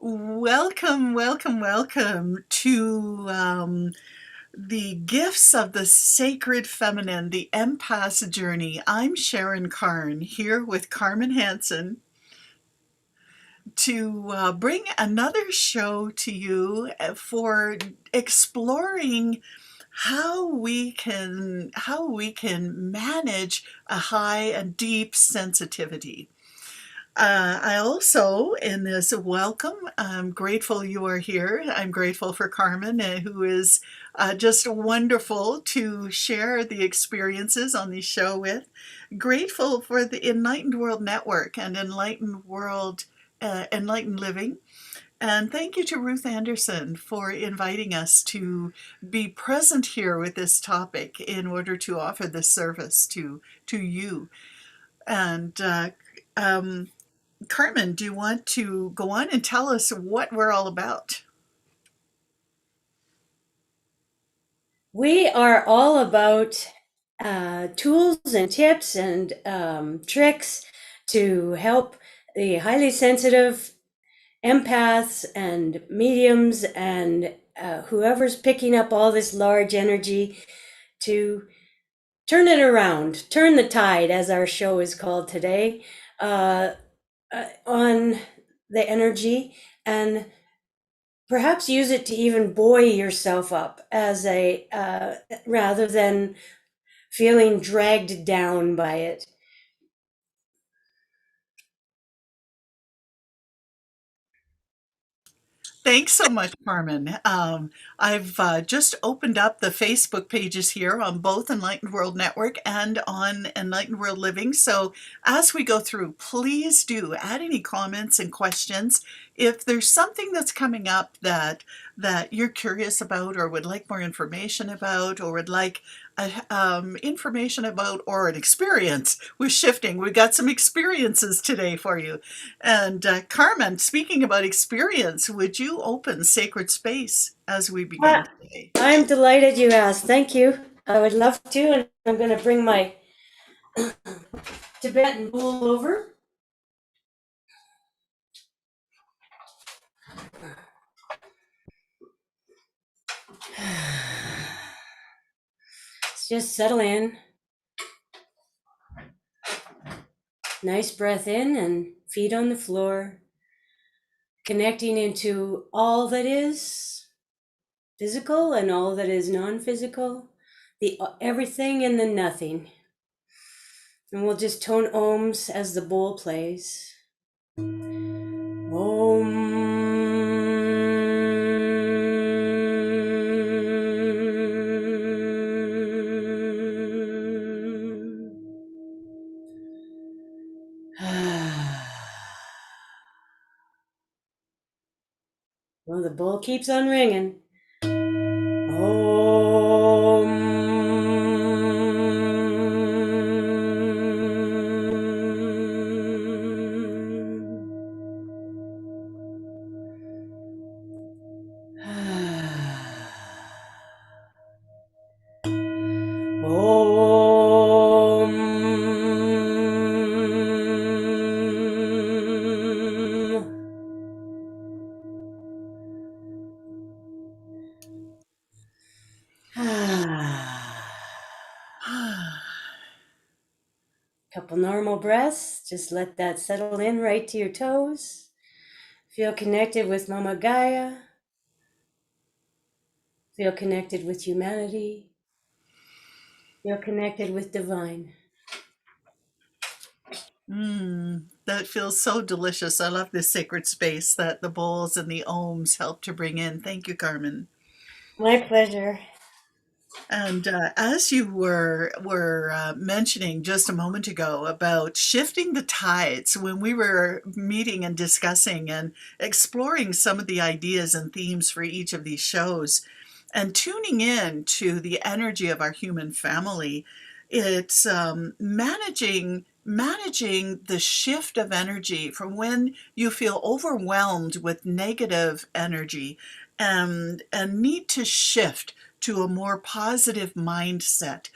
Welcome, welcome, welcome to the Gifts of the Sacred Feminine, the Empath Journey. I'm Sharon Carne here with Carmen Hansen to bring another show to you for exploring how we can manage a high and deep sensitivity. I also, in this welcome, I'm grateful you are here. I'm grateful for Carmen, who is just wonderful to share the experiences on the show with. Grateful for the Enlightened World Network and Enlightened Living. And thank you to Ruth Anderson for inviting us to be present here with this topic in order to offer this service to you. And um, Carmen, do you want to go on and tell us what we're all about? We are all about tools and tips and tricks to help the highly sensitive empaths and mediums and whoever's picking up all this large energy to turn it around, turn the tide, as our show is called today, uh, on the energy and perhaps use it to even buoy yourself up as a rather than feeling dragged down by it. Thanks so much, Carmen. I've just opened up the Facebook pages here on both Enlightened World Network and on Enlightened World Living. So as we go through, please do add any comments and questions. If there's something that's coming up that you're curious about or would like more information about or would like information about or an experience with shifting, we got some experiences today for you. And Carmen, speaking about experience, would you open sacred space as we begin Ah, today? I'm delighted you asked. Thank you. I would love to, and I'm going to bring my Tibetan bowl over. Let's just settle in. Nice breath in and feet on the floor, connecting into all that is physical and all that is non-physical, the everything and the nothing. And we'll just tone ohms as the bowl plays. Om. Well, the bowl keeps on ringing. Om. Couple normal breaths. Just let that settle in right to your toes. Feel connected with Mama Gaia. Feel connected with humanity. Feel connected with divine. That feels so delicious. I love this sacred space that the bowls and the ohms help to bring in. Thank you, Carmen. My pleasure. And as you were mentioning just a moment ago about shifting the tides, when we were meeting and discussing and exploring some of the ideas and themes for each of these shows, and tuning in to the energy of our human family, it's managing the shift of energy from when you feel overwhelmed with negative energy and need to shift to a more positive mindset.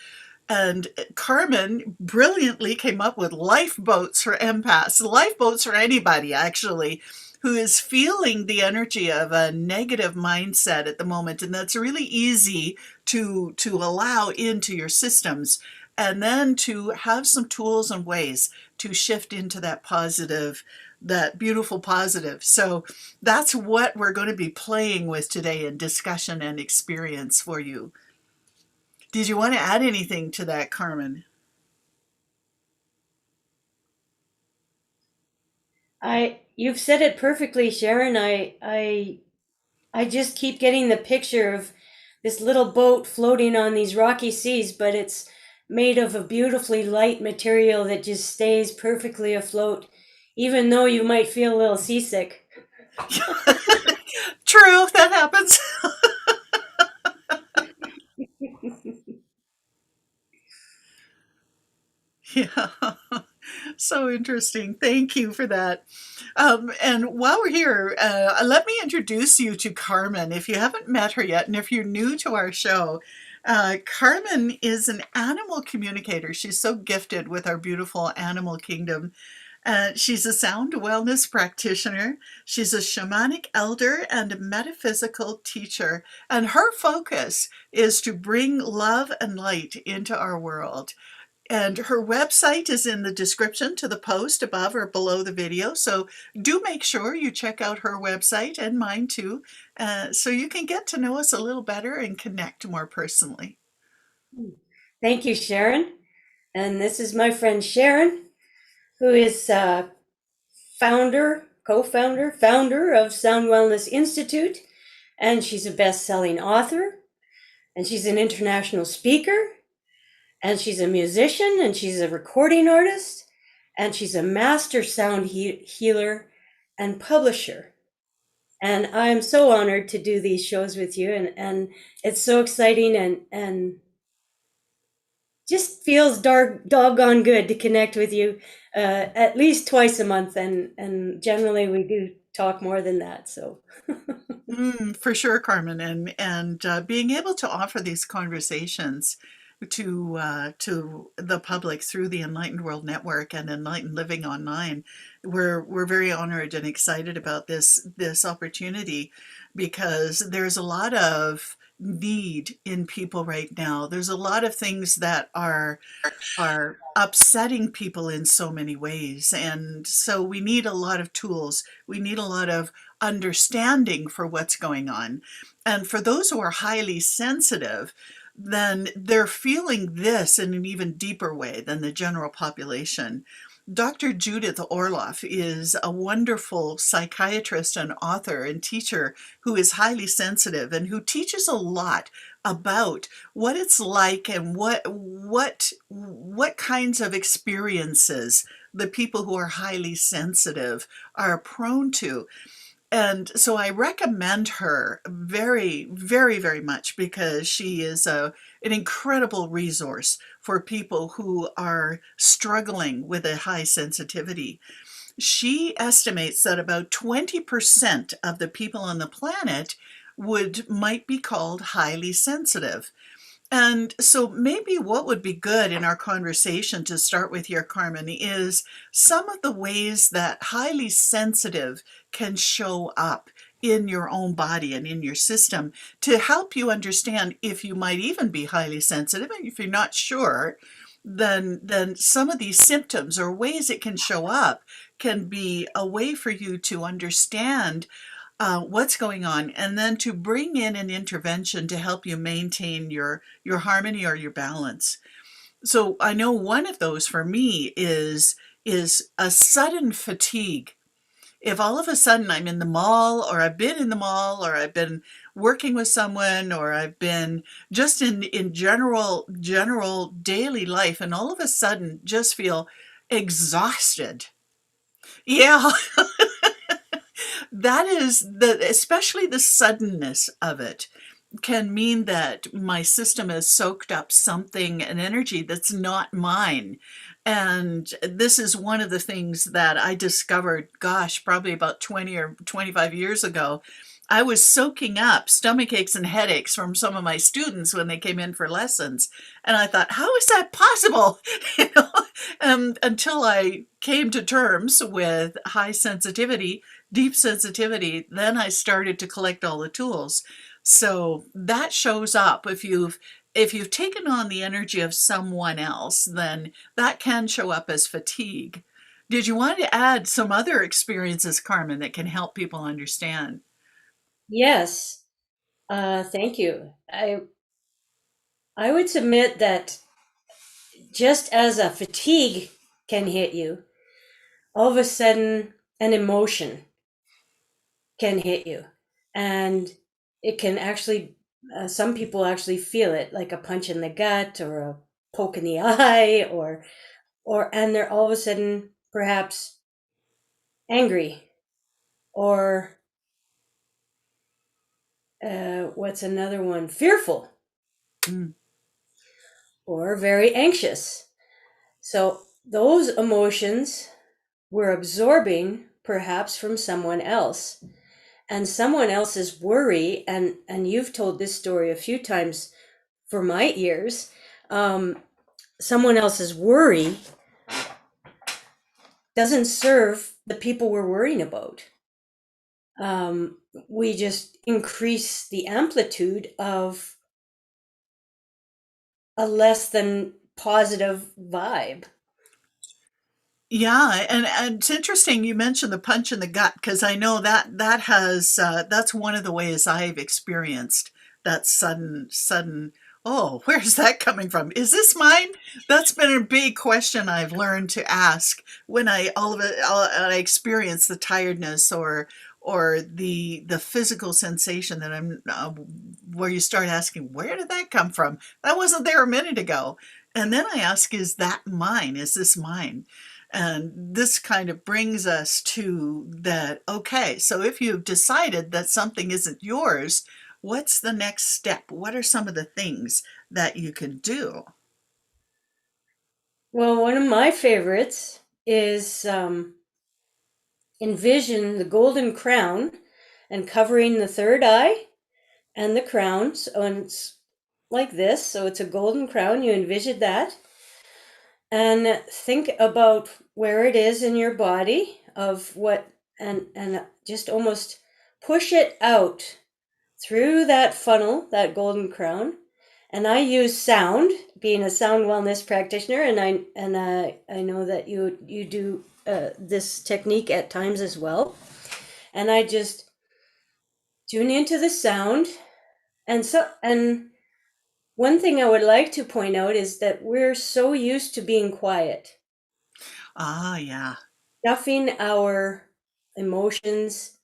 And Carmen brilliantly came up with lifeboats for empaths, lifeboats for anybody actually, who is feeling the energy of a negative mindset at the moment, and that's really easy to allow into your systems, and then to have some tools and ways to shift into that positive, that beautiful positive. So that's what we're going to be playing with today in discussion and experience for you. Did you want to add anything to that, Carmen? You've said it perfectly, Sharon. I just keep getting the picture of this little boat floating on these rocky seas, but it's made of a beautifully light material that just stays perfectly afloat, even though you might feel a little seasick. True, that happens. Yeah. So interesting. Thank you for that. And while we're here, let me introduce you to Carmen. If you haven't met her yet, and if you're new to our show, Carmen is an animal communicator. She's so gifted with our beautiful animal kingdom. She's a sound wellness practitioner. She's a shamanic elder and a metaphysical teacher. And her focus is to bring love and light into our world. And her website is in the description to the post above or below the video. So do make sure you check out her website and mine too, so you can get to know us a little better and connect more personally. Thank you, Sharon. And this is my friend Sharon, who is founder of Sound Wellness Institute, and she's a best-selling author, and she's an international speaker, and she's a musician, and she's a recording artist, and she's a master sound healer and publisher. And I'm so honored to do these shows with you, and it's so exciting and just feels doggone good to connect with you at least twice a month, and generally we do talk more than that. So For sure, Carmen, and being able to offer these conversations to the public through the Enlightened World Network and Enlightened Living Online, we're very honored and excited about this opportunity, because there's a lot of need in people right now. There's a lot of things that are upsetting people in so many ways. And so we need a lot of tools. We need a lot of understanding for what's going on. And for those who are highly sensitive, then they're feeling this in an even deeper way than the general population. Dr. Judith Orloff is a wonderful psychiatrist and author and teacher who is highly sensitive and who teaches a lot about what it's like and what kinds of experiences the people who are highly sensitive are prone to. And so I recommend her very, very, very much, because she is an incredible resource for people who are struggling with a high sensitivity. She estimates that about 20% of the people on the planet might be called highly sensitive. And so maybe what would be good in our conversation to start with here, Carmen, is some of the ways that highly sensitive can show up in your own body and in your system, to help you understand if you might even be highly sensitive. And if you're not sure, then some of these symptoms or ways it can show up can be a way for you to understand what's going on, and then to bring in an intervention to help you maintain your harmony or your balance. So I know one of those for me is a sudden fatigue. If all of a sudden I'm in the mall, or I've been in the mall, or I've been working with someone, or I've been just in general daily life, and all of a sudden just feel exhausted. Yeah, that is especially the suddenness of it can mean that my system has soaked up something, an energy that's not mine. And this is one of the things that I discovered, gosh, probably about 20 or 25 years ago, I was soaking up stomach aches and headaches from some of my students when they came in for lessons. And I thought, how is that possible? You know, until I came to terms with high sensitivity, deep sensitivity, then I started to collect all the tools. So that shows up if you've taken on the energy of someone else, then that can show up as fatigue. Did you want to add some other experiences, Carmen, that can help people understand? Yes, thank you. I would submit that just as a fatigue can hit you, all of a sudden an emotion can hit you, and it can actually some people actually feel it like a punch in the gut or a poke in the eye, or and they're all of a sudden perhaps angry, or what's another one, fearful, Mm. or very anxious. So those emotions we're absorbing perhaps from someone else, and someone else's worry, and you've told this story a few times for my ears. Someone else's worry doesn't serve the people we're worrying about. We just increase the amplitude of a less than positive vibe. Yeah, and it's interesting you mentioned the punch in the gut because I know that's one of the ways I've experienced that sudden, oh, where's that coming from? Is this mine? That's been a big question I've learned to ask when I experience the tiredness or the physical sensation that I'm where you start asking, where did that come from? That wasn't there a minute ago. And then I ask, is that mine? Is this mine? And this kind of brings us to that, okay, so if you've decided that something isn't yours, what's the next step? What are some of the things that you can do? Well, one of my favorites is envision the golden crown and covering the third eye and the crown. So it's like this. So it's a golden crown. You envision that. And think about where it is in your body of what, and just almost push it out through that funnel, that golden crown. And I use sound, being a sound wellness practitioner, and I know that you do this technique at times as well. And I just tune into the sound. And one thing I would like to point out is that we're so used to being quiet, Ah, yeah. stuffing our emotions,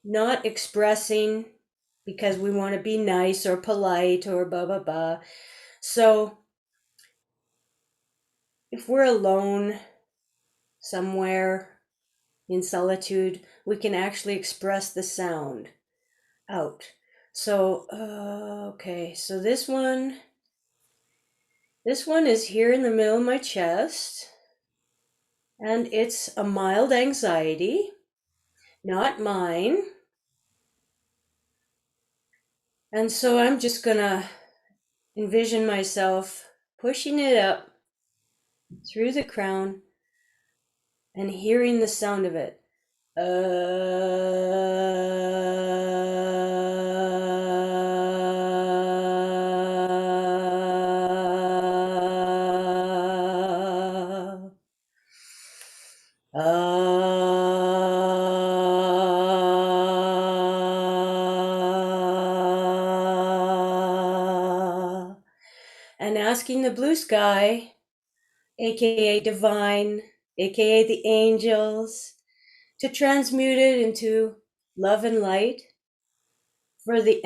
not expressing because we want to be nice or polite or blah blah blah. So if we're alone somewhere in solitude, we can actually express the sound out. So okay, so this one is here in the middle of my chest, and it's a mild anxiety, not mine. And so I'm just gonna envision myself pushing it up through the crown and hearing the sound of it. And asking the blue sky, aka divine, aka the angels, to transmute it into love and light for the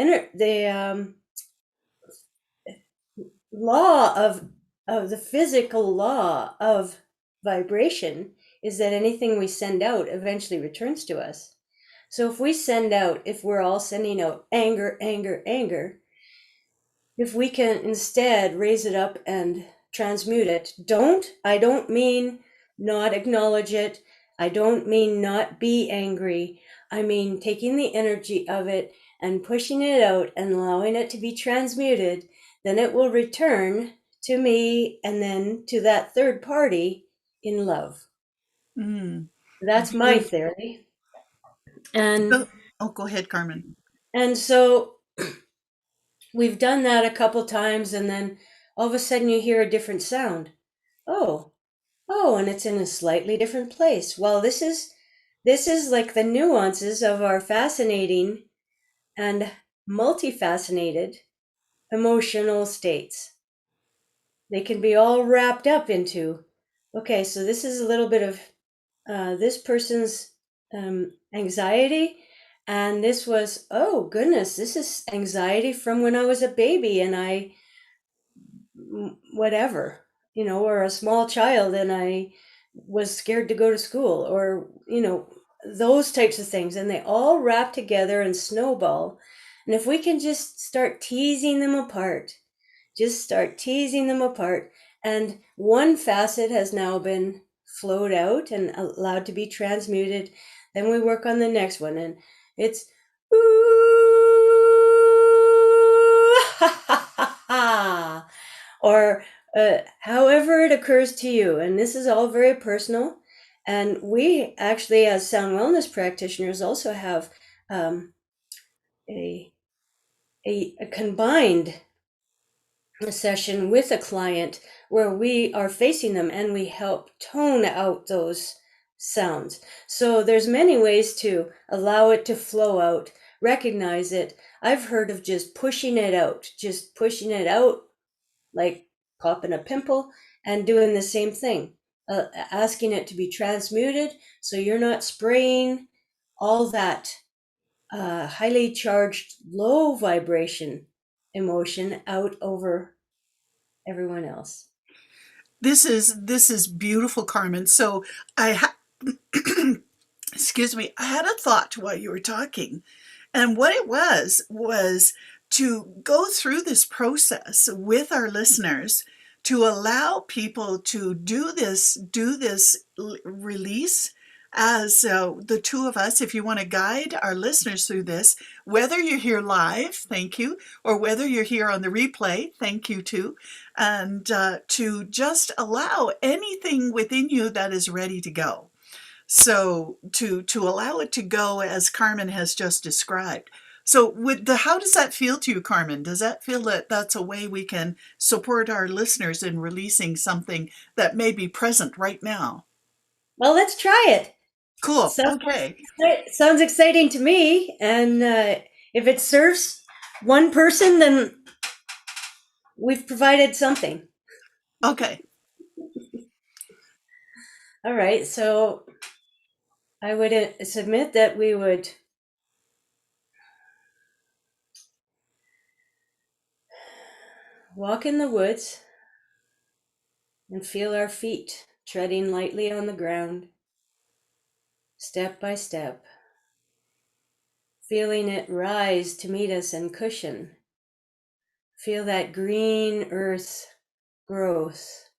law of the physical law of vibration is that anything we send out eventually returns to us. So if we're all sending out anger, anger, anger, if we can instead raise it up and transmute it, I don't mean not acknowledge it. I don't mean not be angry. I mean taking the energy of it and pushing it out and allowing it to be transmuted. Then it will return to me and then to that third party in love. Mm, That's my beautiful. theory. And Oh, go ahead, Carmen. so we've done that a couple times, and then all of a sudden you hear a different sound. Oh, oh, and it's in a slightly different place. Well, this is like the nuances of our fascinating and multifaceted emotional states. They can be all wrapped up into, okay, so this is a little bit of this person's anxiety. And this was, oh goodness, this is anxiety from when I was a baby and whatever, or a small child and I was scared to go to school, or, those types of things. And they all wrap together and snowball. And if we can just start teasing them apart, and one facet has now been flowed out and allowed to be transmuted, then we work on the next one. And it's ooh, ha, ha, ha, ha, or however it occurs to you. And this is all very personal. And we actually, as sound wellness practitioners, also have a, a combined session with a client where we are facing them and we help tone out those sounds. So there's many ways to allow it to flow out, recognize it. I've heard of just pushing it out, like popping a pimple, and doing the same thing, asking it to be transmuted so you're not spraying all that highly charged low vibration emotion out over everyone else. This is beautiful, Carmen. So I excuse me, I had a thought while you were talking. And what it was to go through this process with our listeners, to allow people to do this release as the two of us. If you want to guide our listeners through this, whether you're here live, thank you, or whether you're here on the replay, thank you too, and to just allow anything within you that is ready to go. So to allow it to go as Carmen has just described. So how does that feel to you, Carmen? Does that feel that that's a way we can support our listeners in releasing something that may be present right now? Well, let's try it. Cool. Sounds, Okay. sounds exciting to me. And if it serves one person, then we've provided something. Okay. All right. So I would submit that we would walk in the woods and feel our feet treading lightly on the ground, step by step, feeling it rise to meet us and cushion. Feel that green earth growth,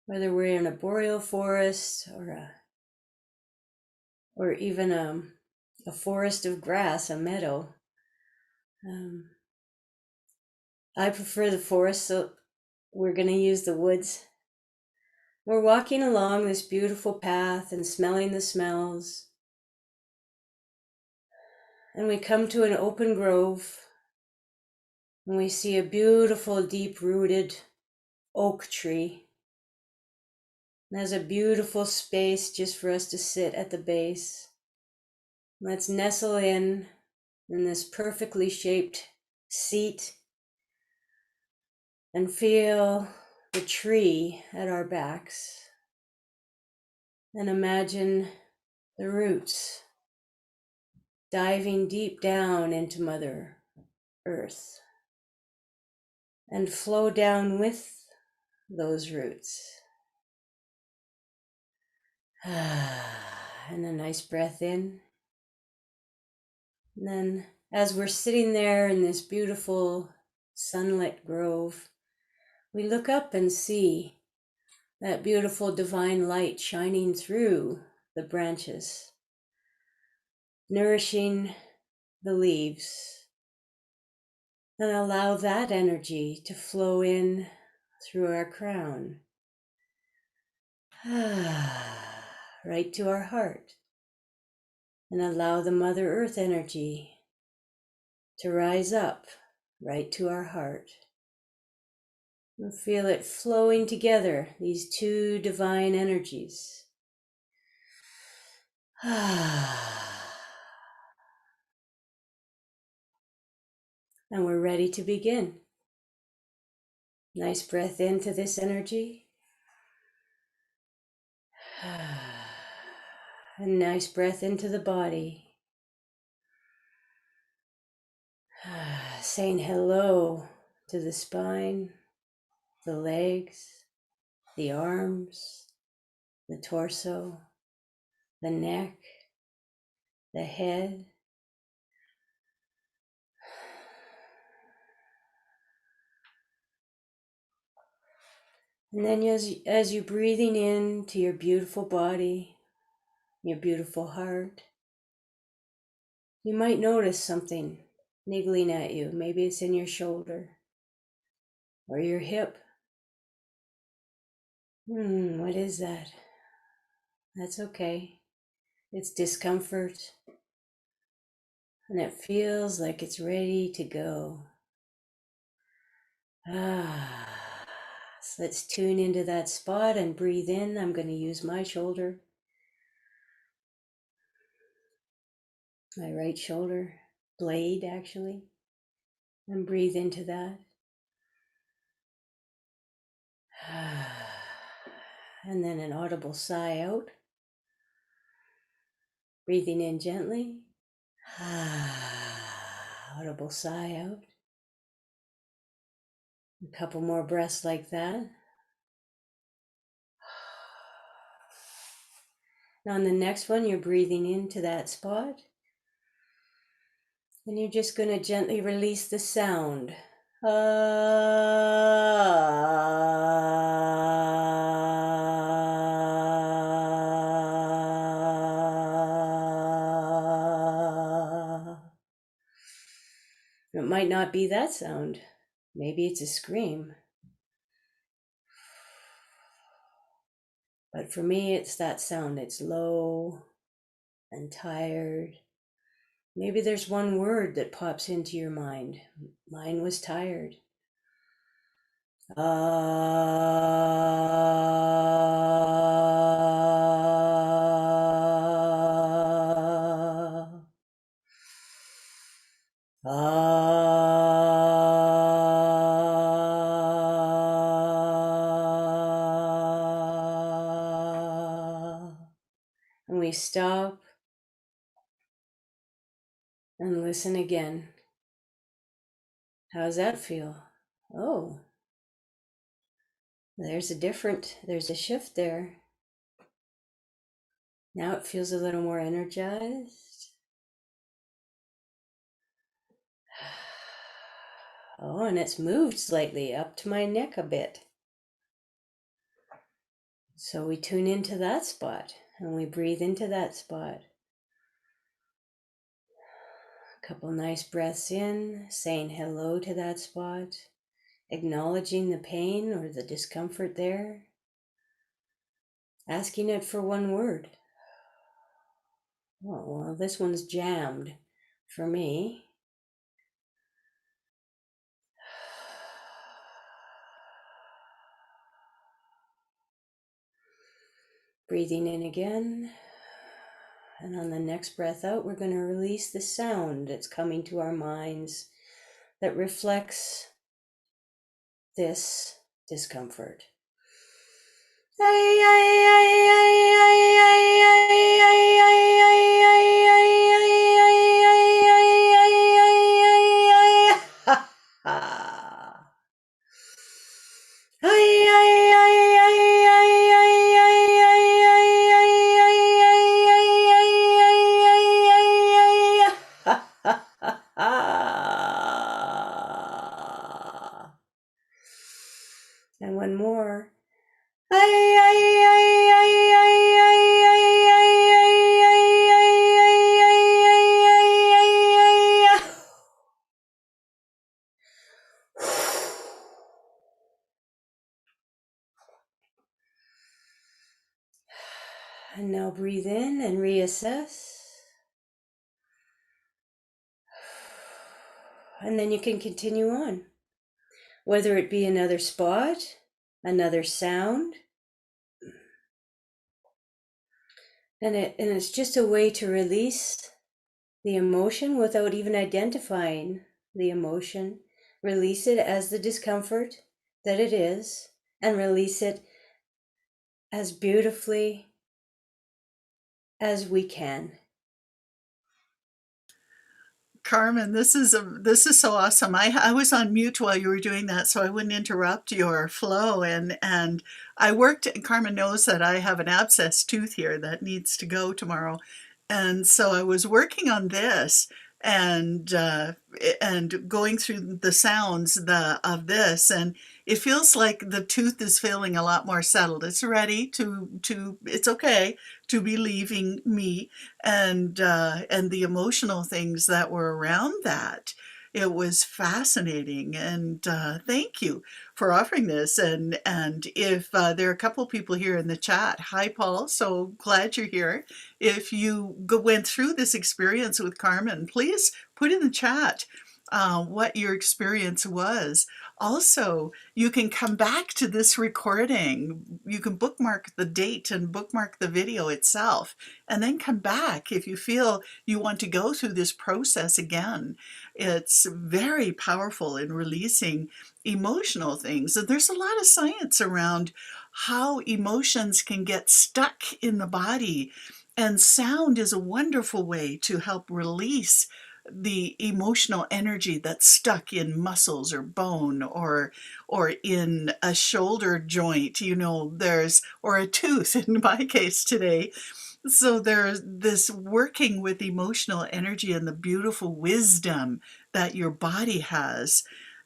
whether we're in a boreal forest or even a forest of grass, a meadow. I prefer the forest, so we're going to use the woods. We're walking along this beautiful path and smelling the smells. And we come to an open grove, and we see a beautiful, deep-rooted oak tree. And there's a beautiful space just for us to sit at the base. Let's nestle in this perfectly shaped seat and feel the tree at our backs. And imagine the roots diving deep down into Mother Earth and flow down with those roots. And a nice breath in. And then, as we're sitting there in this beautiful sunlit grove, we look up and see that beautiful divine light shining through the branches, nourishing the leaves, and allow that energy to flow in through our crown, right to our heart, and allow the Mother Earth energy to rise up right to our heart. And feel it flowing together, these two divine energies. And we're ready to begin. Nice breath into this energy. A nice breath into the body. Saying hello to the spine, the legs, the arms, the torso, the neck, the head. And then as you're breathing into your beautiful body, your beautiful heart, you might notice something niggling at you. Maybe it's in your shoulder or your hip. What is that? That's okay. It's discomfort, and it feels like it's ready to go. So let's tune into that spot and breathe in. I'm going to use my shoulder, my right shoulder blade actually, and breathe into that. And then an audible sigh out, breathing in gently. Audible sigh out. A couple more breaths like that. Now on the next one, you're breathing into that spot. And you're just going to gently release the sound. It might not be that sound. Maybe it's a scream. But for me, it's that sound. It's low and tired. Maybe there's one word that pops into your mind. Mine was tired. And we stop and listen again. How does that feel? Oh, there's a shift there. Now it feels a little more energized. Oh, and it's moved slightly up to my neck a bit. So we tune into that spot and we breathe into that spot. A couple nice breaths in, saying hello to that spot, acknowledging the pain or the discomfort there, asking it for one word. Oh, well, this one's jammed for me. Breathing in again. And on the next breath out, we're going to release the sound that's coming to our minds that reflects this discomfort. And one more. Now breathe in and reassess. And then you can continue on, whether it be another spot, another sound. And it's just a way to release the emotion without even identifying the emotion. Release it as the discomfort that it is, and release it as beautifully as we can. Carmen, this is so awesome. I was on mute while you were doing that, so I wouldn't interrupt your flow. And I worked. Carmen knows that I have an abscess tooth here that needs to go tomorrow, and so I was working on this and going through the sounds of this, and it feels like the tooth is feeling a lot more settled. It's ready to. It's okay to be leaving me, and the emotional things that were around that. It was fascinating, and thank you for offering this. And if there are a couple people here in the chat, hi Paul, so glad you're here. If you went through this experience with Carmen, please put in the chat what your experience was. Also, you can come back to this recording. You can bookmark the date and bookmark the video itself, and then come back if you feel you want to go through this process again. It's very powerful in releasing emotional things. And there's a lot of science around how emotions can get stuck in the body, and sound is a wonderful way to help release the emotional energy that's stuck in muscles or bone or in a shoulder joint, there's, or a tooth in my case today. So there's this working with emotional energy and the beautiful wisdom that your body has.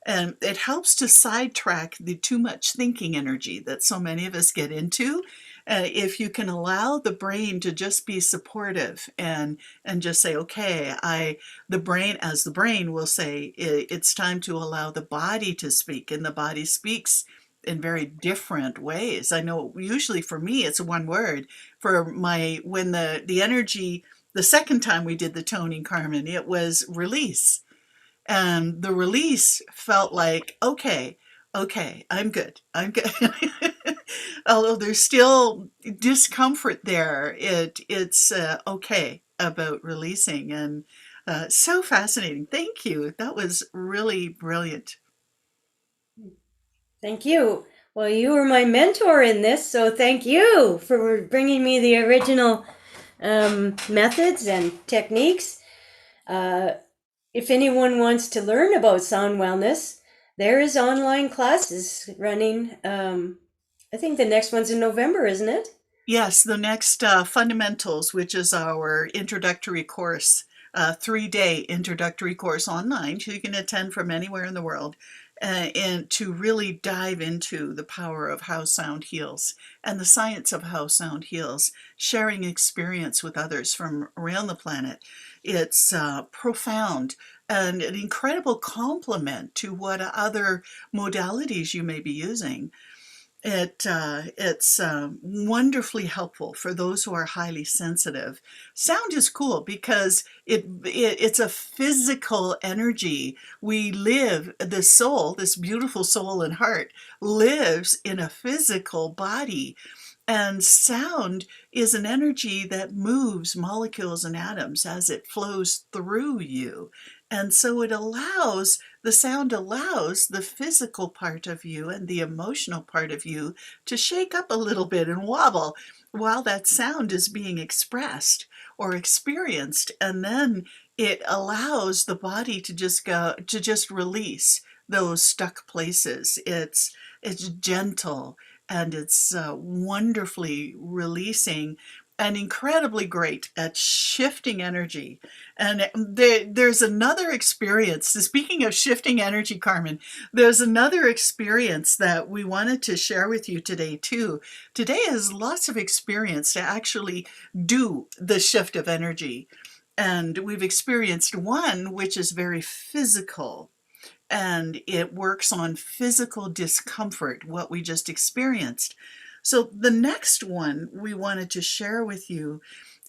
And it helps to sidetrack the too much thinking energy that so many of us get into. If you can allow the brain to just be supportive and just say, okay, the brain, as the brain will say, it's time to allow the body to speak, and the body speaks in very different ways. I know usually for me it's one word. When the energy, the second time we did the toning, Carmen, it was release. And the release felt like, okay, I'm good. Although there's still discomfort there, it's okay about releasing. And so fascinating. Thank you. That was really brilliant. Thank you. Well, you were my mentor in this, so thank you for bringing me the original methods and techniques. If anyone wants to learn about sound wellness, there is online classes running. I think the next one's in November, isn't it? Yes, the next Fundamentals, which is our introductory course, 3-day introductory course online, so you can attend from anywhere in the world, and to really dive into the power of how sound heals and the science of how sound heals, sharing experience with others from around the planet. It's profound and an incredible complement to what other modalities you may be using. It's wonderfully helpful for those who are highly sensitive. Sound is cool because it's a physical energy. We live, the soul, this beautiful soul and heart, lives in a physical body. And sound is an energy that moves molecules and atoms as it flows through you. And so the sound allows the physical part of you and the emotional part of you to shake up a little bit and wobble while that sound is being expressed or experienced. And then it allows the body to just release those stuck places. It's gentle, and it's wonderfully releasing and incredibly great at shifting energy. And there's another experience. Speaking of shifting energy, Carmen, there's another experience that we wanted to share with you today, too. Today has lots of experience to actually do the shift of energy. And we've experienced one which is very physical, and it works on physical discomfort, what we just experienced. So the next one we wanted to share with you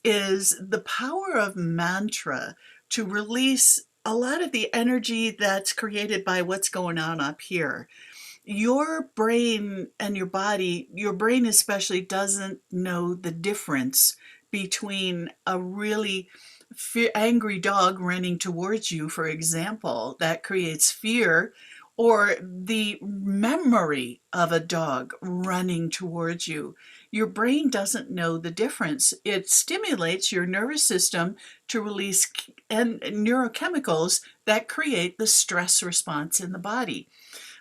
is the power of mantra to release a lot of the energy that's created by what's going on up here. Your brain and your brain especially, doesn't know the difference between a really angry dog running towards you, for example, that creates fear, or the memory of a dog running towards you. Your brain doesn't know the difference. It stimulates your nervous system to release neurochemicals that create the stress response in the body.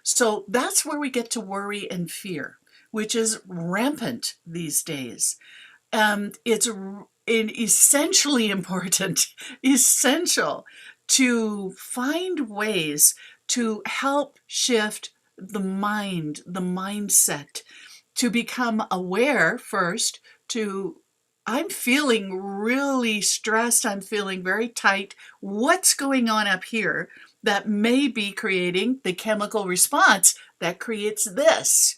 So that's where we get to worry and fear, which is rampant these days. It's essentially important, essential to find ways to help shift the mind, the mindset, to become aware first, to I'm feeling really stressed, I'm feeling very tight. What's going on up here that may be creating the chemical response that creates this?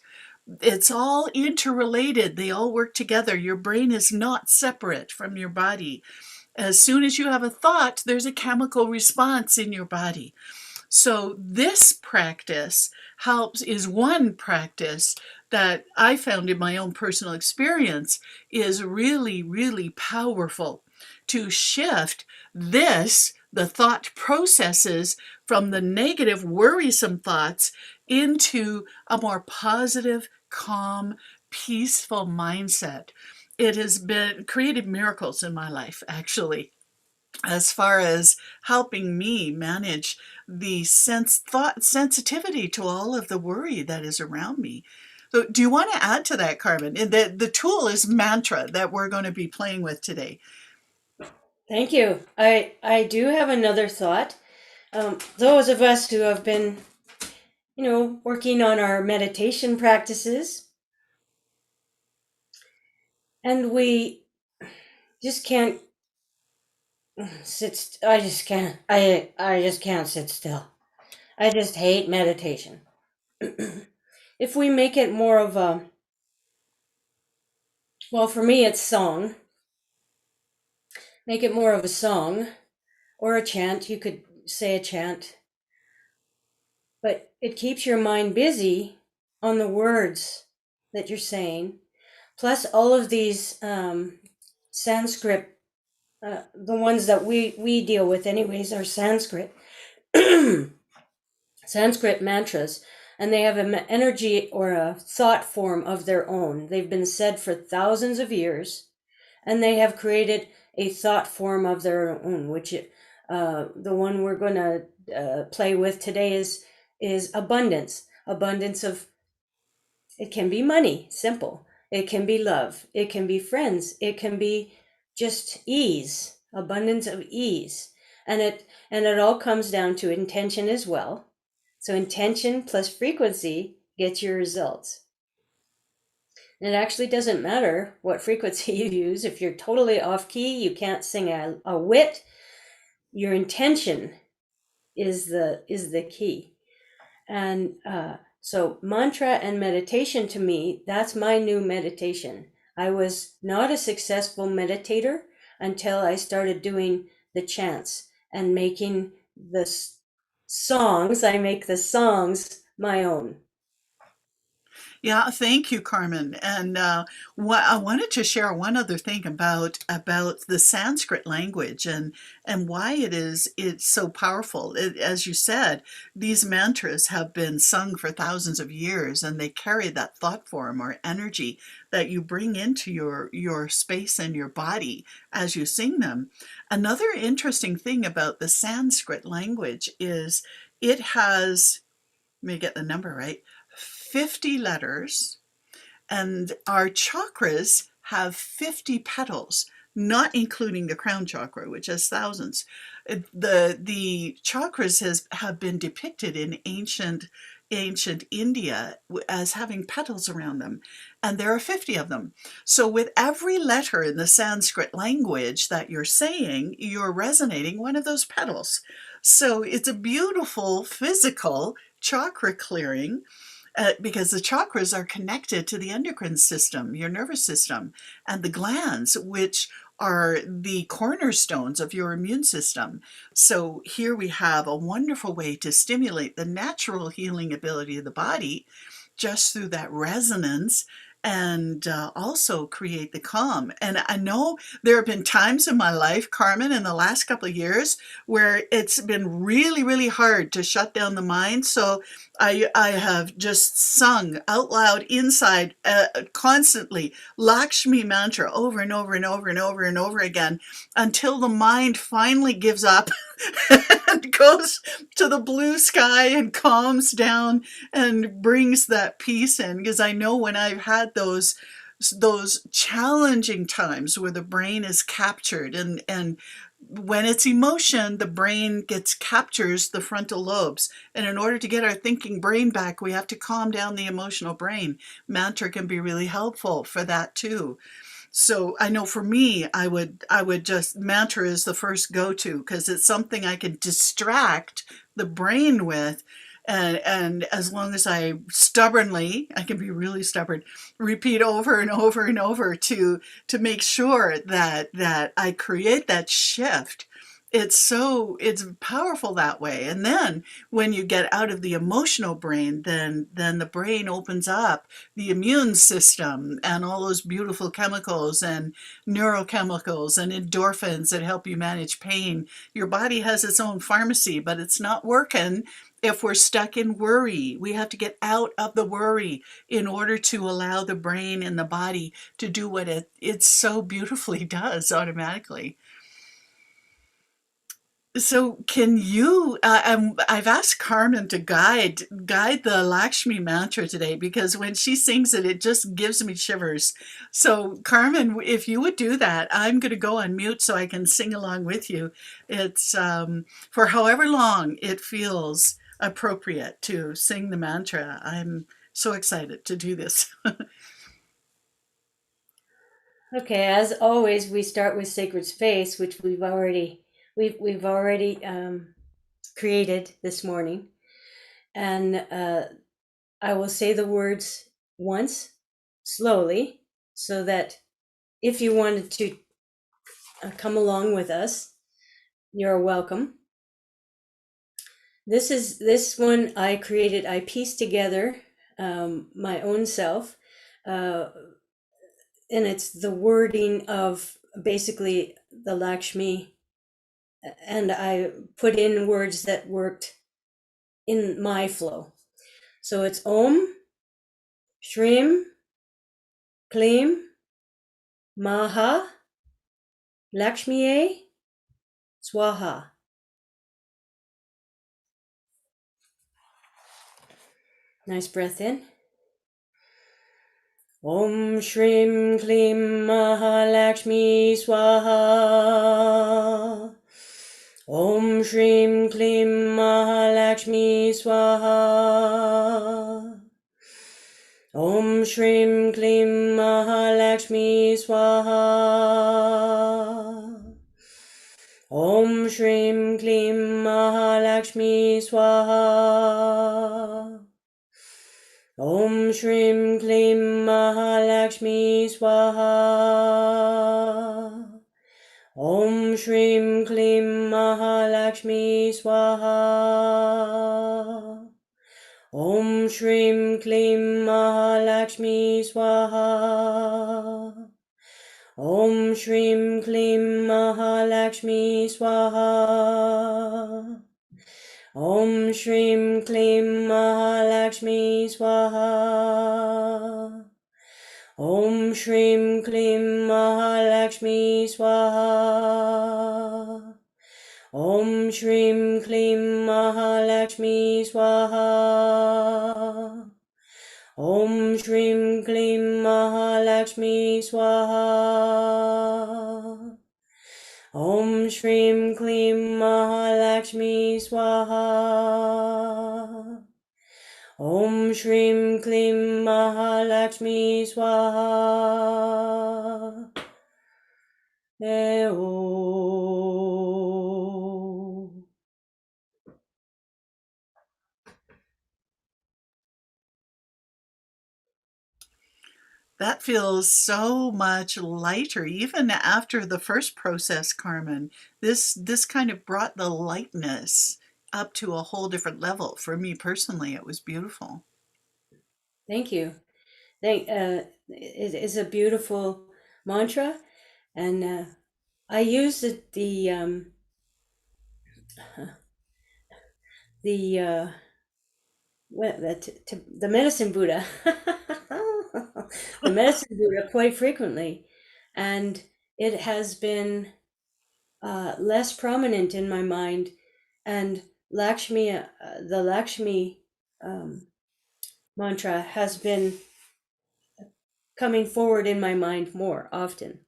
It's all interrelated. They all work together. Your brain is not separate from your body. As soon as you have a thought, there's a chemical response in your body. So this practice is one practice that I found in my own personal experience is really, really powerful to shift the thought processes from the negative, worrisome thoughts into a more positive, calm, peaceful mindset. It has been created miracles in my life, actually, as far as helping me manage the thought sensitivity to all of the worry that is around me. So do you want to add to that, Carmen? The tool is mantra that we're going to be playing with today. Thank you. I do have another thought. Those of us who have been, working on our meditation practices, and we just can't I just can't. I just can't sit still. I just hate meditation. If we make it more of a, well, for me, it's song. Make it more of a song or a chant. You could say a chant, but it keeps your mind busy on the words that you're saying. Plus, all of these Sanskrit, the ones that we deal with, anyways, are Sanskrit. Sanskrit mantras, and they have an energy or a thought form of their own. They've been said for thousands of years, and they have created a thought form of their own, which the one we're going to play with today is abundance. Abundance of, it can be money, simple. It can be love. It can be friends. It can be just ease, abundance of ease. And it all comes down to intention as well. So intention plus frequency gets your results. And it actually doesn't matter what frequency you use. If you're totally off key, you can't sing a whit. Your intention is the key. And so mantra and meditation, to me, that's my new meditation. I was not a successful meditator until I started doing the chants and making the songs. I make the songs my own. Yeah, thank you, Carmen. And I wanted to share one other thing about the Sanskrit language and why it's so powerful. As you said, these mantras have been sung for thousands of years, and they carry that thought form or energy that you bring into your space and your body as you sing them. Another interesting thing about the Sanskrit language is it has, let me get the number right, 50 letters, and our chakras have 50 petals, not including the crown chakra, which has thousands. The chakras have been depicted in ancient India as having petals around them, and there are 50 of them. So with every letter in the Sanskrit language that you're saying, you're resonating one of those petals. So it's a beautiful physical chakra clearing. because the chakras are connected to the endocrine system, your nervous system, and the glands, which are the cornerstones of your immune system. So here we have a wonderful way to stimulate the natural healing ability of the body just through that resonance, and also create the calm. And I know there have been times in my life, Carmen, in the last couple of years where it's been really, really hard to shut down the mind. So I have just sung out loud inside constantly Lakshmi Mantra over and over and over and over and over again until the mind finally gives up and goes to the blue sky and calms down and brings that peace in. Because I know when I've had those challenging times where the brain is captured, and when it's emotion, the brain captures the frontal lobes, and in order to get our thinking brain back, we have to calm down the emotional brain. Mantra can be really helpful for that too. So I know for me, I would just mantra is the first go-to because it's something I can distract the brain with. And as long as I can be really stubborn, repeat over and over and over to make sure that I create that shift. It's powerful that way. And then when you get out of the emotional brain, then the brain opens up the immune system and all those beautiful chemicals and neurochemicals and endorphins that help you manage pain. Your body has its own pharmacy, but it's not working if we're stuck in worry. We have to get out of the worry in order to allow the brain and the body to do what it so beautifully does automatically. So can you, I've asked Carmen to guide the Lakshmi Mantra today because when she sings it, it just gives me shivers. So Carmen, if you would do that, I'm going to go on mute so I can sing along with you. It's for however long it feels appropriate to sing the mantra. I'm so excited to do this. Okay, as always, we start with sacred space, which we've already created this morning, and I will say the words once slowly, so that if you wanted to come along with us, you're welcome. This one I created. I pieced together my own self. And it's the wording of basically the Lakshmi, and I put in words that worked in my flow. So it's Om, Shrim, Klim, Maha, Lakshmiye, Swaha. Nice breath in. Om Shrim Klim Mahalakshmi Swaha. Om Shrim Klim Mahalakshmi Swaha. Om Shrim Klim Mahalakshmi Swaha. Om Shrim Klim Mahalakshmi Swaha. Om Shrim Klim Mahalakshmi Swaha. Om Shrim Klim Mahalakshmi Swaha. Om Shrim Klim Mahalakshmi Swaha. Om Shrim Klim Mahalakshmi Swaha. Om Shrim Klim Mahalakshmi Swaha. Om Shrim Klim Mahalakshmi Swaha. Om Shrim Klim Mahalakshmi Swaha. Om Shrim Klim Mahalakshmi Swaha. Om Shrim Klim Mahalakshmi Swaha. Om Shrim Klim Mahalakshmi Swaha. That feels so much lighter, even after the first process, Carmen. This kind of brought the lightness up to a whole different level. For me personally, it was beautiful. Thank you. It is a beautiful mantra, and I use the the medicine Buddha, the medicine Buddha quite frequently, and it has been less prominent in my mind, and the Lakshmi um, mantra has been coming forward in my mind more often.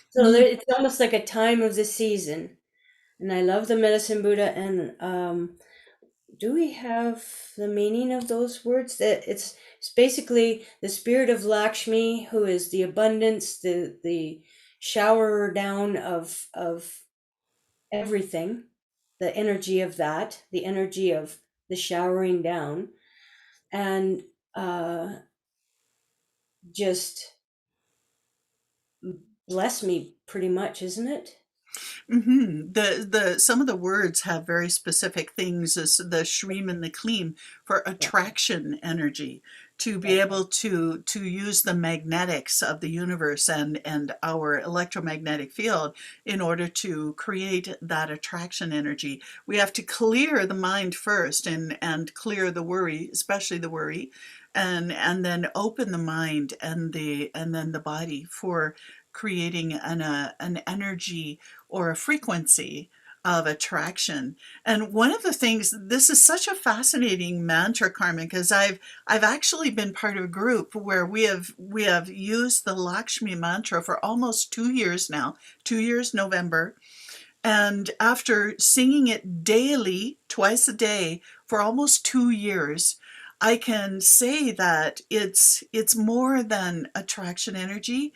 So Mm, it's almost like a time of the season, and I love the medicine Buddha. And do we have the meaning of those words? That it's basically the spirit of Lakshmi, who is the abundance, the shower down of everything, the energy of that, the energy of the showering down, and uh, just bless me pretty much, isn't it? The some of the words have very specific things, as the shreem and the kleem, for Yeah, attraction energy, to be yeah, able to use the magnetics of the universe and our electromagnetic field in order to create that attraction energy. We have to clear the mind first, and clear the worry, especially the worry, and then open the mind and then the body for creating an energy or a frequency of attraction. And one of the things, this is such a fascinating mantra, Carmen, because I've actually been part of a group where we have used the Lakshmi mantra for almost 2 years now, 2 years November. And after singing it daily, twice a day, for almost 2 years, I can say that it's more than attraction energy.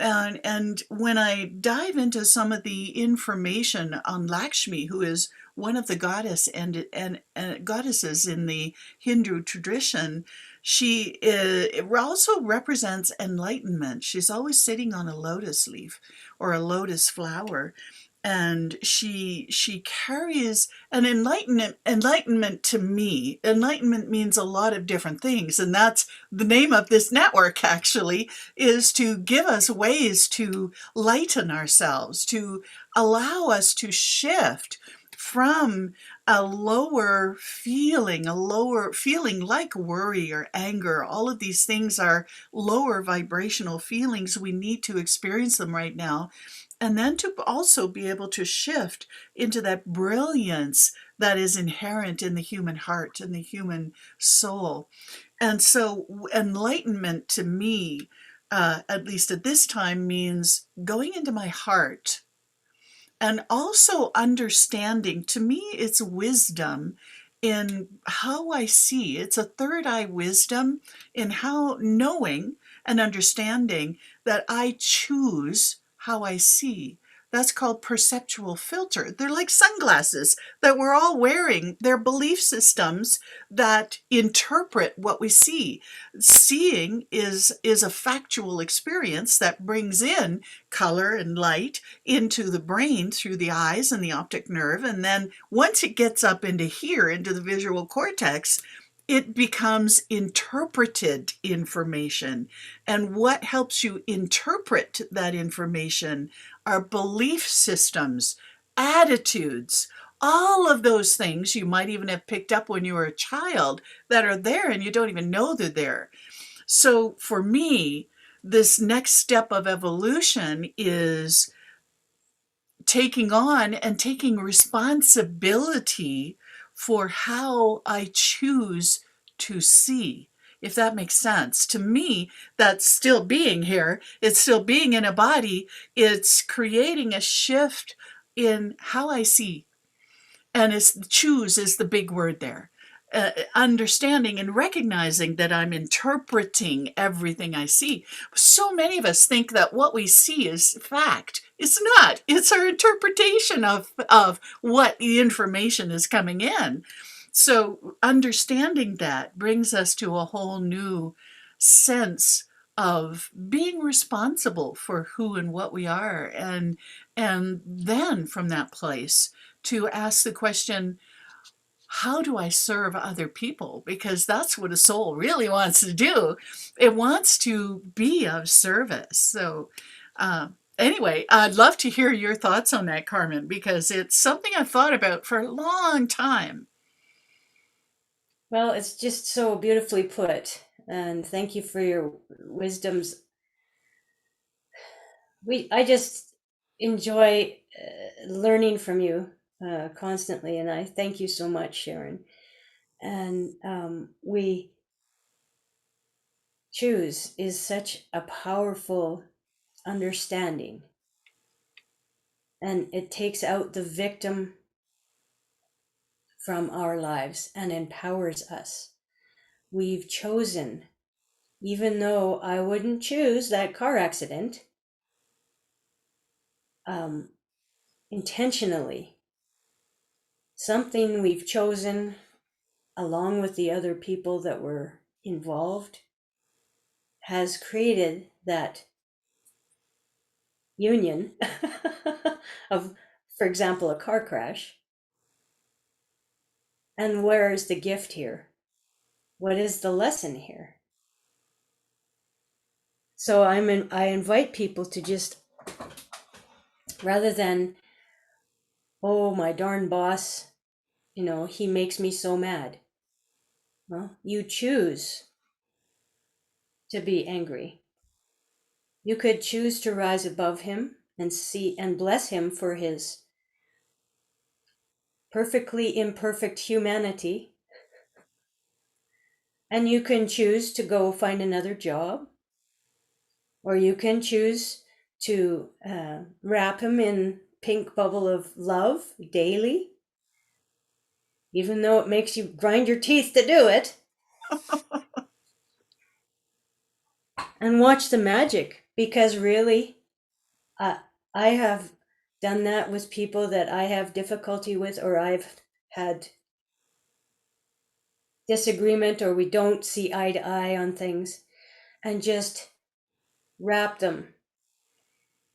And when I dive into some of the information on Lakshmi, who is one of the and goddesses in the Hindu tradition, she it also represents enlightenment. She's always sitting on a lotus leaf or a lotus flower, and she carries an enlightenment. To me, enlightenment means a lot of different things, and that's the name of this network, actually, is to give us ways to lighten ourselves, to allow us to shift from a lower feeling like worry or anger. All of these things are lower vibrational feelings. We need to experience them right now, and then to also be able to shift into that brilliance that is inherent in the human heart and the human soul. And so, enlightenment to me, at least at this time, means going into my heart and also understanding. To me, it's wisdom in how I see. It's a third eye wisdom in how knowing and understanding that I choose how I see. That's called perceptual filter. They're like sunglasses that we're all wearing. They're belief systems that interpret what we see. Seeing is a factual experience that brings in color and light into the brain through the eyes and the optic nerve. And then once it gets up into here, into the visual cortex, it becomes interpreted information. And what helps you interpret that information are belief systems, attitudes, all of those things you might even have picked up when you were a child that are there and you don't even know they're there. So for me, this next step of evolution is taking on and taking responsibility for how I choose to see. If that makes sense. To me, that's still being here. It's still being in a body. It's creating a shift in how I see, and it's choose is the big word there. Understanding and recognizing that I'm interpreting everything I see. So many of us think that what we see is fact. It's not. It's our interpretation of what the information is coming in. So understanding that brings us to a whole new sense of being responsible for who and what we are, and then from that place to ask the question, how do I serve other people? Because that's what a soul really wants to do. It wants to be of service. So, anyway, I'd love to hear your thoughts on that, Carmen, because it's something I've thought about for a long time. Well, it's just so beautifully put. And thank you for your wisdoms. I just enjoy learning from you constantly, and I thank you so much, Sharon. And we choose is such a powerful understanding, and it takes out the victim from our lives and empowers us. We've chosen, even though I wouldn't choose that car accident um, intentionally, something we've chosen along with the other people that were involved has created that union of, for example, a car crash. And where is the gift here? What is the lesson here? So I invite people to just, rather than, oh, my darn boss, he makes me so mad. Well, you choose to be angry. You could choose to rise above him and see and bless him for his perfectly imperfect humanity. And you can choose to go find another job, or you can choose to wrap him in pink bubble of love daily, even though it makes you grind your teeth to do it, and watch the magic. Because really, uh, I have done that with people that I have difficulty with, or I've had disagreement, or we don't see eye to eye on things, and just wrap them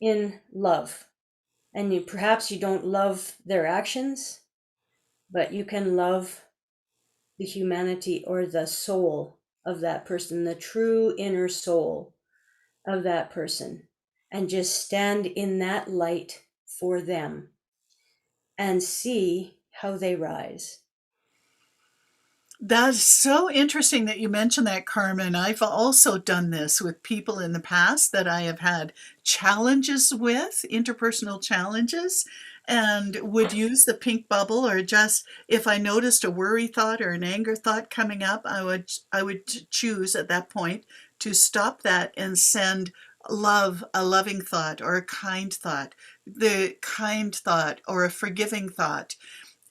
in love. And perhaps you don't love their actions, but you can love the humanity or the soul of that person, the true inner soul of that person, and just stand in that light for them and see how they rise. That's so interesting that you mentioned that, Carmen. I've also done this with people in the past that I have had challenges with, interpersonal challenges, and would use the pink bubble, or just if I noticed a worry thought or an anger thought coming up, I would choose at that point to stop that and send love, a loving thought or a kind thought, the kind thought or a forgiving thought,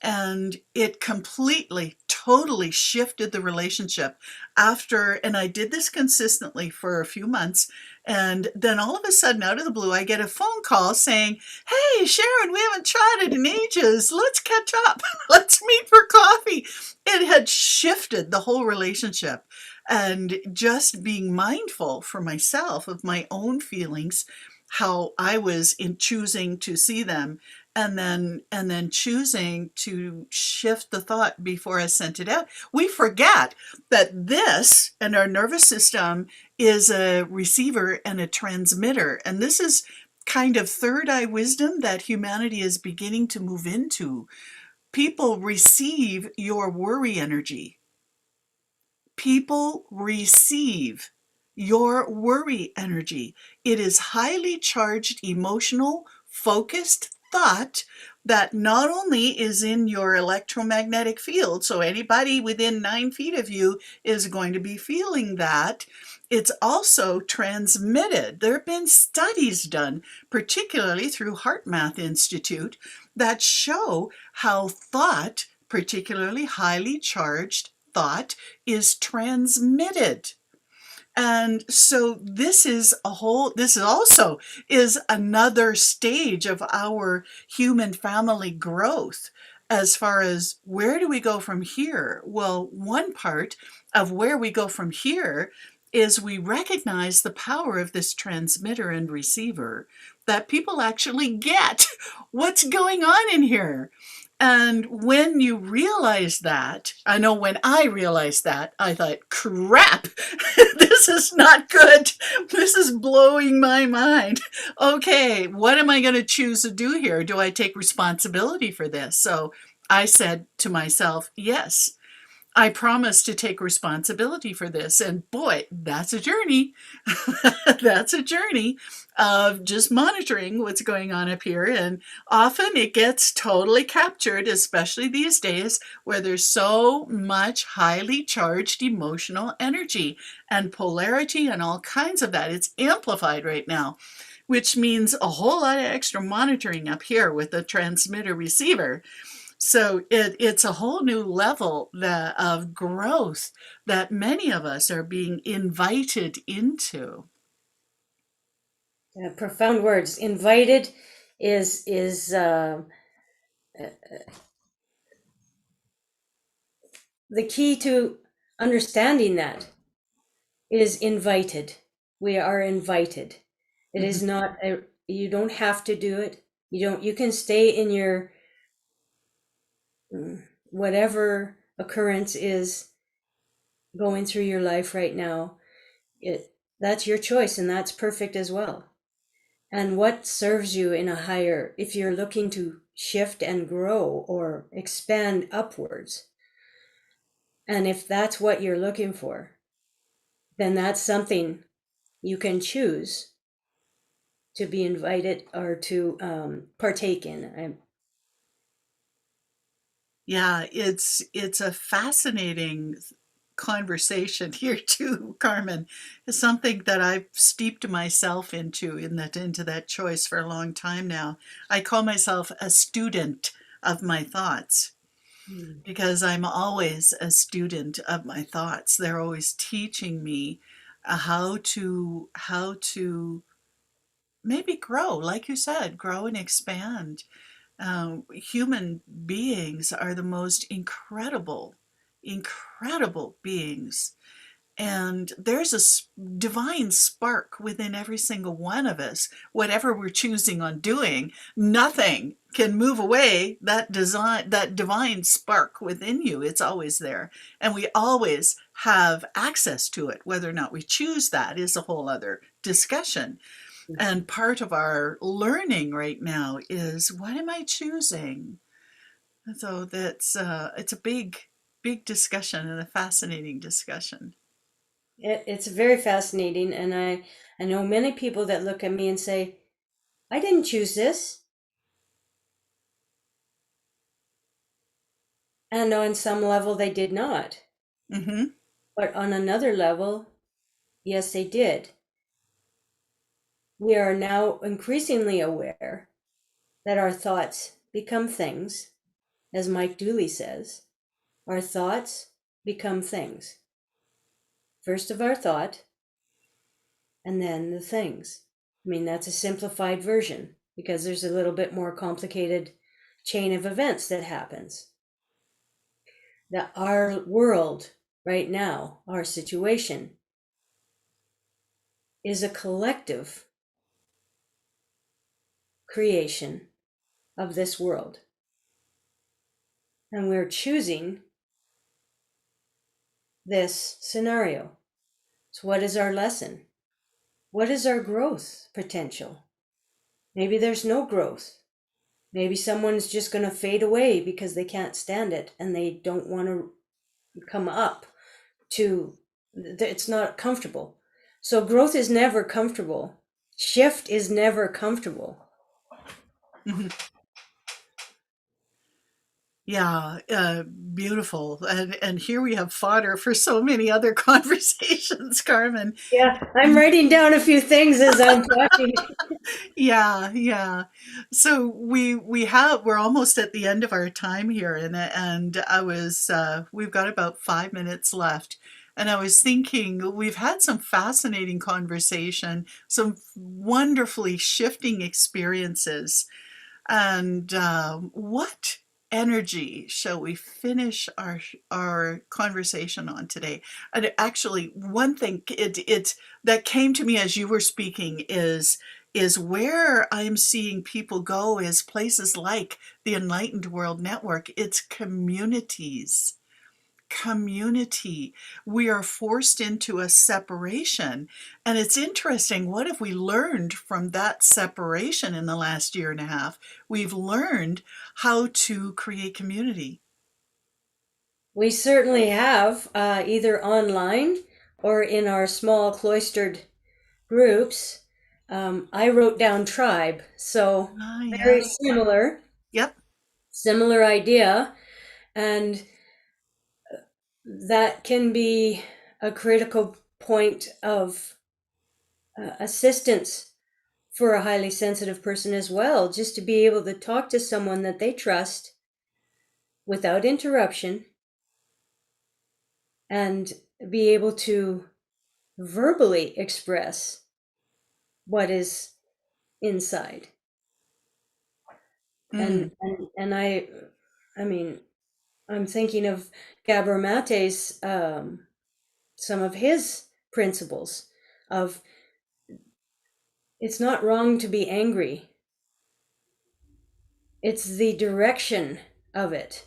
and it completely totally shifted the relationship after. And I did this consistently for a few months, and then all of a sudden, out of the blue, I get a phone call saying, hey Sharon, we haven't chatted in ages, let's catch up. Let's meet for coffee. It had shifted the whole relationship, and just being mindful for myself of my own feelings, how I was in choosing to see them, and then choosing to shift the thought before I sent it out. We forget that this and our nervous system is a receiver and a transmitter, and this is kind of third eye wisdom that humanity is beginning to move into. People receive your worry energy. People receive your worry energy. It is highly charged, emotional, focused thought that not only is in your electromagnetic field, so anybody within 9 feet of you is going to be feeling that, it's also transmitted. There have been studies done, particularly through Heart Math Institute, that show how thought, particularly highly charged thought, is transmitted. And so this is also is another stage of our human family growth. As far as where do we go from here? Well, one part of where we go from here is we recognize the power of this transmitter and receiver, that people actually get what's going on in here. And when you realize that, I know when I realized that, I thought, crap, this is not good. This is blowing my mind. Okay, what am I going to choose to do here? Do I take responsibility for this? So I said to myself, yes, I promise to take responsibility for this. And boy, that's a journey. That's a journey of just monitoring what's going on up here. And often it gets totally captured, especially these days where there's so much highly charged emotional energy and polarity and all kinds of that. It's amplified right now, which means a whole lot of extra monitoring up here with the transmitter receiver. So it's a whole new level of growth that many of us are being invited into. Profound words. Invited is the key to understanding that is invited. We are invited. It is Mhm. not you don't have to do it. You can stay in your whatever occurrence is going through your life right now. That's your choice, and that's perfect as well. And what serves you in a higher, if you're looking to shift and grow or expand upwards, and if that's what you're looking for, then that's something you can choose to be invited or to partake in. Yeah, it's a fascinating conversation here too, Carmen. It's something that I've steeped myself into that choice for a long time now. I call myself a student of my thoughts Hmm. because I'm always a student of my thoughts. They're always teaching me how to maybe grow, like you said, grow and expand. Human beings are the most incredible beings. And there's divine spark within every single one of us. Whatever we're choosing on doing, nothing can move away that divine spark within you. It's always there. And we always have access to it. Whether or not we choose that is a whole other discussion. And part of our learning right now is, what am I choosing? And so it's a big discussion and a fascinating discussion. It's very fascinating, and I know many people that look at me and say, "I didn't choose this," and on some level they did not, Mm-hmm. but on another level, yes, they did. We are now increasingly aware that our thoughts become things, as Mike Dooley says. Our thoughts become things. First of our thought, and then the things. I mean, that's a simplified version because there's a little bit more complicated chain of events that happens. That our world right now, our situation, is a collective creation of this world. And we're choosing this scenario. So, what is our lesson? What is our growth potential? Maybe there's no growth. Maybe someone's just going to fade away because they can't stand it and they don't want to come up to it's not comfortable. So growth is never comfortable. Shift is never comfortable. Mm-hmm. Yeah, beautiful. And here we have fodder for so many other conversations, Carmen. Yeah, I'm writing down a few things as I'm talking. Yeah, yeah. So we're almost at the end of our time here, and I was we've got about 5 minutes left. And I was thinking, we've had some fascinating conversation, some wonderfully shifting experiences. And what energy shall we finish our conversation on today? And actually, one thing it that came to me as you were speaking is where I'm seeing people go is places like the Enlightened World Network. It's communities. Community. We are forced into a separation. And it's interesting, what have we learned from that separation in the last year and a half? We've learned how to create community. We certainly have, either online or in our small cloistered groups. I wrote down tribe, so Ah, yeah. very similar, Yep. similar idea, and that can be a critical point of assistance for a highly sensitive person as well, just to be able to talk to someone that they trust without interruption and be able to verbally express what is inside. Mm, And mean, I'm thinking of Gabor Mate's some of his principles of it's not wrong to be angry. It's the direction of it.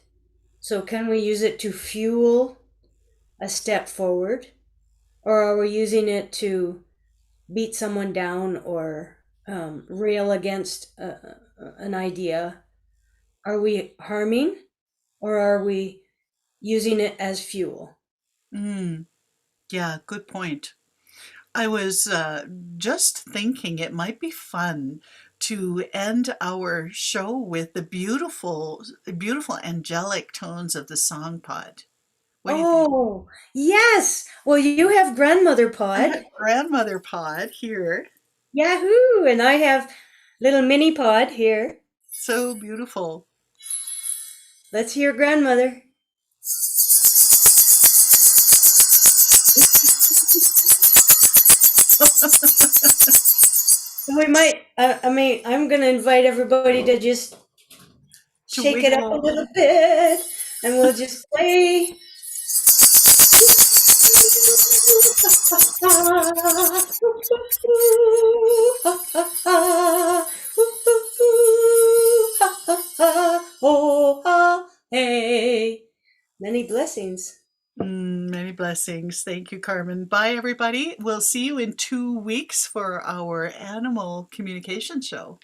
So can we use it to fuel a step forward, or are we using it to beat someone down or rail against an idea? Are we harming, or are we using it as fuel? mm. Yeah, good point. I was just thinking it might be fun to end our show with the beautiful, beautiful angelic tones of the song pod. What do you think? Oh, yes. Well, you have grandmother I pod. have grandmother pod here. Yahoo! And I have little mini pod here. So beautiful. Let's hear grandmother. We might, I'm going to invite everybody to just To shake it up a wiggle. little bit and we'll just play. Oh, hey. Many blessings. Many blessings. Thank you, Carmen. Bye, everybody. We'll see you in 2 weeks for our animal communication show.